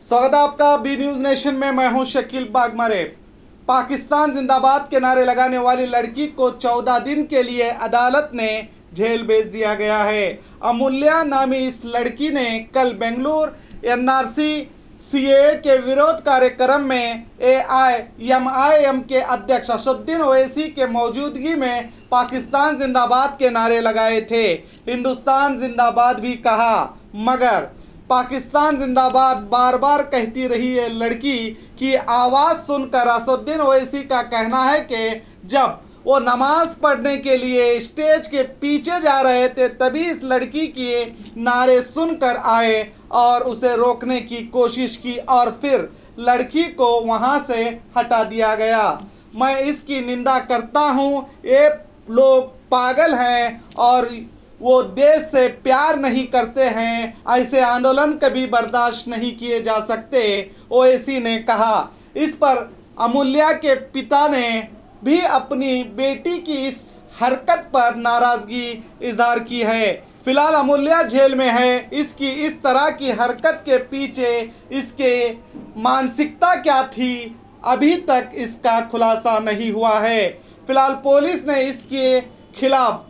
स्वागत है आपका बी न्यूज नेशन में। मैं हूं शकील बागमारे। पाकिस्तान जिंदाबाद के नारे लगाने वाली लड़की को 14 दिन के लिए अदालत ने जेल भेज दिया गया है। अमूल्या नामी इस लड़की ने कल बेंगलुरु एनआरसी सीएए के विरोध कार्यक्रम में एआईएमआईएम के अध्यक्ष असदुद्दीन ओवैसी के मौजूदगी में पाकिस्तान जिंदाबाद के नारे लगाए थे। हिंदुस्तान जिंदाबाद भी कहा, मगर पाकिस्तान जिंदाबाद बार बार कहती रही है लड़की की आवाज़ सुनकर असदुद्दीन ओवैसी का कहना है कि जब वो नमाज पढ़ने के लिए स्टेज के पीछे जा रहे थे तभी इस लड़की के नारे सुनकर आए और उसे रोकने की कोशिश की और फिर लड़की को वहां से हटा दिया गया। मैं इसकी निंदा करता हूं। ये लोग पागल हैं और वो देश से प्यार नहीं करते हैं। ऐसे आंदोलन कभी बर्दाश्त नहीं किए जा सकते, ओवैसी ने कहा। इस पर अमूल्या के पिता ने भी अपनी बेटी की इस हरकत पर नाराजगी इजहार की है। फिलहाल अमूल्या जेल में है। इसकी इस तरह की हरकत के पीछे इसके मानसिकता क्या थी, अभी तक इसका खुलासा नहीं हुआ है। फिलहाल पुलिस ने इसके खिलाफ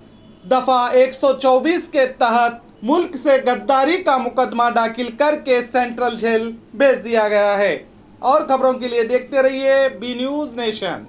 दफा 124 के तहत मुल्क से गद्दारी का मुकदमा दाखिल करके सेंट्रल जेल भेज दिया गया है। और खबरों के लिए देखते रहिए बी न्यूज नेशन।